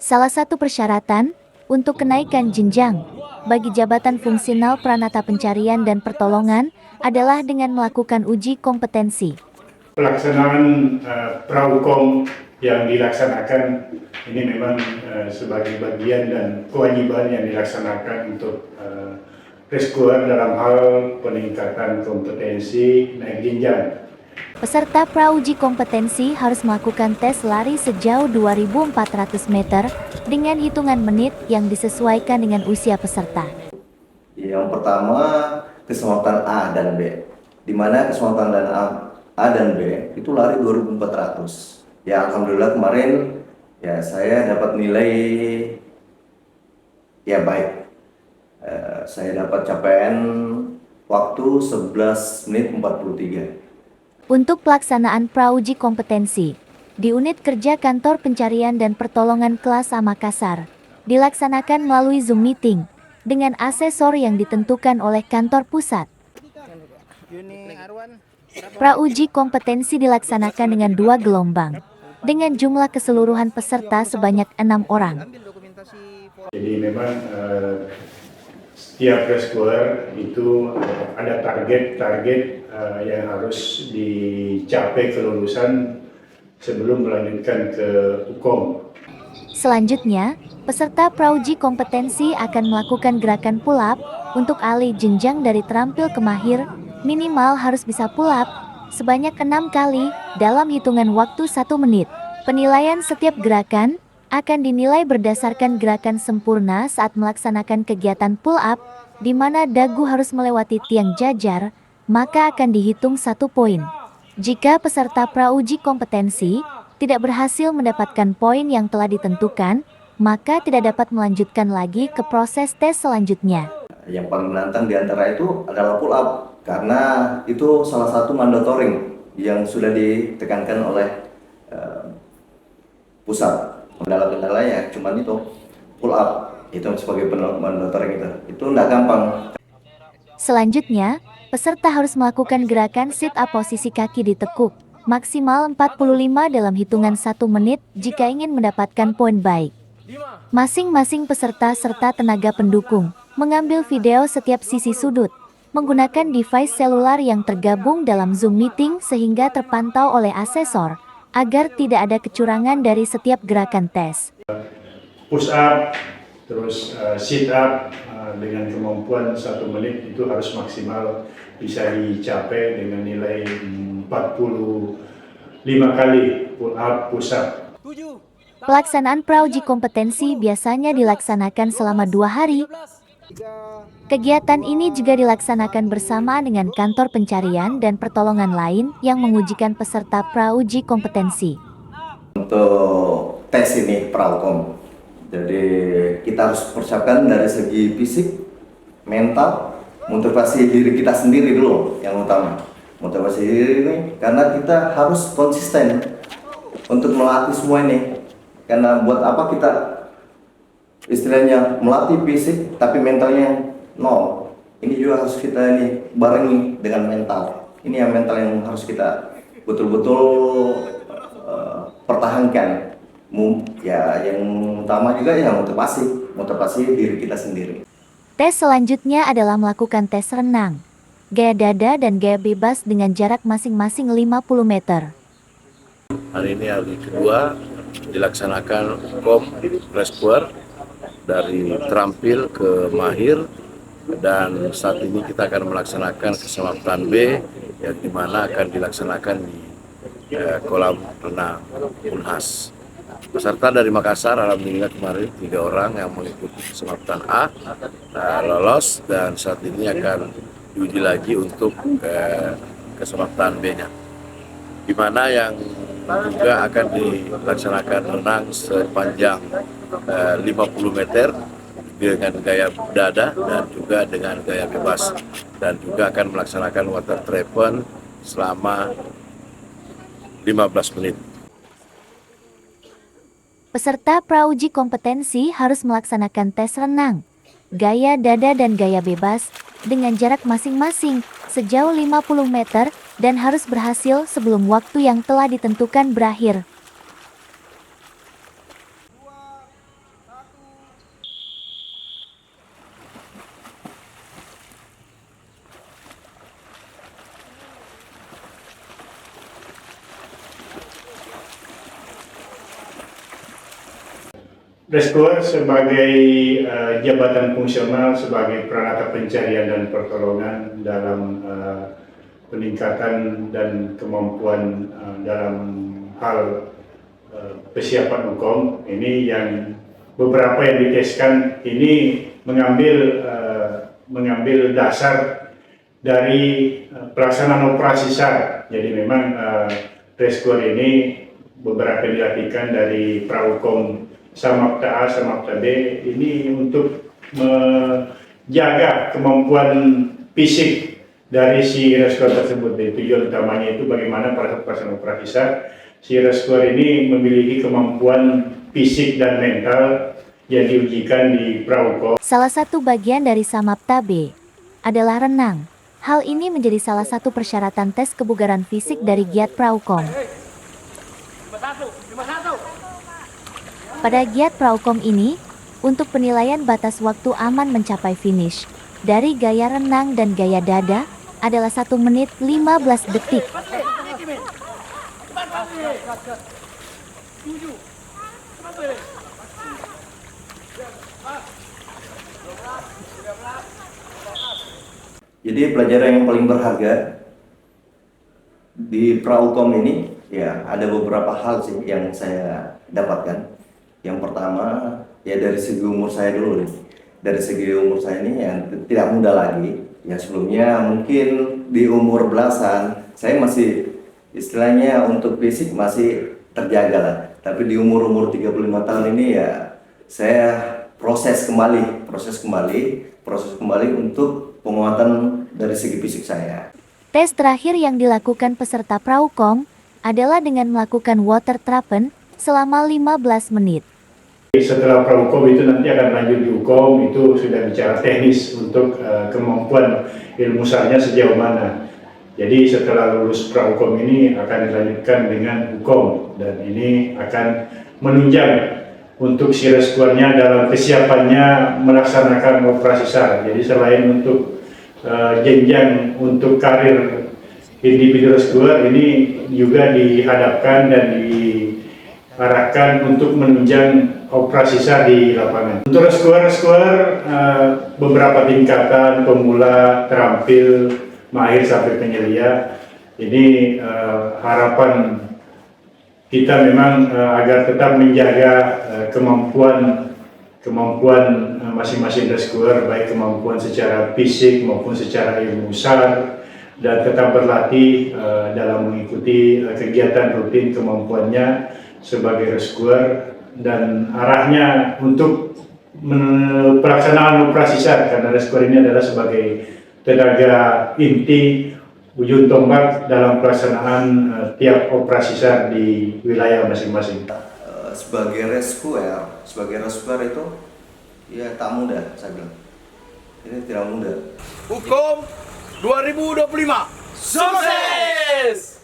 Salah satu persyaratan untuk kenaikan jenjang bagi jabatan fungsional Pranata Pencarian dan Pertolongan adalah dengan melakukan uji kompetensi. Pelaksanaan Praukom yang dilaksanakan ini memang sebagai bagian dan kewajiban yang dilaksanakan untuk rescuer dalam hal peningkatan kompetensi naik jenjang. Peserta prauji kompetensi harus melakukan tes lari sejauh 2.400 meter dengan hitungan menit yang disesuaikan dengan usia peserta. Yang pertama, keselamatan A dan B, di mana keselamatan A dan B itu lari 2.400. Ya, alhamdulillah kemarin ya saya dapat nilai ya baik. Saya dapat capaian waktu 11 menit 43. Untuk pelaksanaan prauji kompetensi di unit kerja Kantor Pencarian dan Pertolongan kelas A Makassar dilaksanakan melalui Zoom meeting dengan asesor yang ditentukan oleh kantor pusat. Prauji kompetensi dilaksanakan dengan 2 gelombang dengan jumlah keseluruhan peserta sebanyak 6 orang. Jadi memang setiap rescuer itu ada target yang harus dicapai kelulusan sebelum melanjutkan ke UKOM. Selanjutnya, peserta prauji kompetensi akan melakukan gerakan pull up untuk alih jenjang dari terampil ke mahir, minimal harus bisa pull up sebanyak 6 kali dalam hitungan waktu 1 menit. Penilaian setiap gerakan akan dinilai berdasarkan gerakan sempurna saat melaksanakan kegiatan pull up, di mana dagu harus melewati tiang jajar, maka akan dihitung 1 poin. Jika peserta prauji kompetensi tidak berhasil mendapatkan poin yang telah ditentukan, maka tidak dapat melanjutkan lagi ke proses tes selanjutnya. Yang paling menantang di antara itu adalah pull up, karena itu salah satu mandatoring yang sudah ditekankan oleh pusat. Kendala-kendala ya cuman itu pull up, itu sebagai mandatoring itu nggak gampang. Selanjutnya, peserta harus melakukan gerakan sit up posisi kaki ditekuk, maksimal 45 dalam hitungan 1 menit jika ingin mendapatkan poin baik. Masing-masing peserta serta tenaga pendukung mengambil video setiap sisi sudut, menggunakan device selular yang tergabung dalam Zoom meeting sehingga terpantau oleh asesor, agar tidak ada kecurangan dari setiap gerakan tes. Push up, terus sit up dengan kemampuan 1 menit itu harus maksimal bisa dicapai dengan nilai 45 kali pull up, push up. Pelaksanaan prauji kompetensi biasanya dilaksanakan selama 2 hari. Kegiatan ini juga dilaksanakan bersamaan dengan Kantor Pencarian dan Pertolongan lain yang mengujikan peserta prauji kompetensi. Untuk tes ini Praukom, jadi kita harus persiapkan dari segi fisik, mental, motivasi diri kita sendiri dulu yang utama. Motivasi diri ini karena kita harus konsisten untuk melatih semua ini. Karena buat apa kita istilahnya melatih fisik tapi mentalnya nol. Ini juga harus kita ini barengi dengan mental. Ini yang mental yang harus kita betul-betul pertahankan. Ya yang utama juga ya motivasi diri kita sendiri. Tes selanjutnya adalah melakukan tes renang, gaya dada dan gaya bebas dengan jarak masing-masing 50 meter. Hari ini hari kedua dilaksanakan kom rescuer dari terampil ke mahir, dan saat ini kita akan melaksanakan keselamatan B yang dimana akan dilaksanakan di kolam renang Unhas. Peserta dari Makassar alhamdulillah kemarin 3 orang yang mengikuti keselamatan A lolos, dan saat ini akan diuji lagi untuk keselamatan B-nya, di mana yang juga akan dilaksanakan renang sepanjang 50 meter dengan gaya dada dan juga dengan gaya bebas, dan juga akan melaksanakan water treatment selama 15 menit. Peserta prauji kompetensi harus melaksanakan tes renang, gaya dada dan gaya bebas dengan jarak masing-masing sejauh 50 meter dan harus berhasil sebelum waktu yang telah ditentukan berakhir. Rescuer sebagai jabatan fungsional sebagai peralatan pencarian dan pertolongan dalam peningkatan dan kemampuan dalam hal persiapan hukum. Ini yang beberapa yang diteskan ini mengambil dasar dari pelaksanaan operasi SAR. Jadi memang rescuer ini beberapa dilatihkan dari Prahukom Samapta A, Samapta B ini untuk menjaga kemampuan fisik dari si rescuer tersebut. Tujuan utamanya itu bagaimana pada saat pelaksanaan operasi SAR si rescuer ini memiliki kemampuan fisik dan mental yang diujikan di Prahukom. Salah satu bagian dari Samapta B adalah renang. Hal ini menjadi salah satu persyaratan tes kebugaran fisik dari giat Prahukom. Pada giat Prahukom ini, untuk penilaian batas waktu aman mencapai finish dari gaya renang dan gaya dada adalah 1 menit 15 detik. Jadi pelajaran yang paling berharga di Prahukom ini ya ada beberapa hal sih yang saya dapatkan. Yang pertama ya dari segi umur saya dulu nih. Dari segi umur saya ini yang tidak muda lagi. Ya sebelumnya mungkin di umur belasan saya masih istilahnya untuk fisik masih terjaga lah. Tapi di umur 35 tahun ini ya saya proses kembali untuk penguatan dari segi fisik saya. Tes terakhir yang dilakukan peserta Prahukom adalah dengan melakukan water trapen selama 15 menit. Setelah Prahukom itu nanti akan lanjut di hukum, itu sudah bicara teknis untuk kemampuan ilmu sarnya sejauh mana. Jadi setelah lulus Prahukom ini akan dilanjutkan dengan hukum dan ini akan menunjang untuk si rescuernya dalam kesiapannya melaksanakan operasi SAR. Jadi selain untuk jenjang untuk karir individu rescuer ini juga dihadapkan dan diarahkan untuk menunjang operasi SAR di lapangan. Untuk rescuer beberapa tingkatan, pemula, terampil, mahir sampai penyelia. Ini harapan kita memang agar tetap menjaga kemampuan masing-masing rescuer, baik kemampuan secara fisik maupun secara ilmu SAR, dan tetap berlatih dalam mengikuti kegiatan rutin kemampuannya sebagai rescuer, dan arahnya untuk pelaksanaan operasi SAR karena rescuer ini adalah sebagai tenaga inti ujung tombak dalam pelaksanaan tiap operasi SAR di wilayah masing-masing. Sebagai rescuer itu ya tak mudah saya bilang. Ini tidak mudah. Hukum 2025 sukses!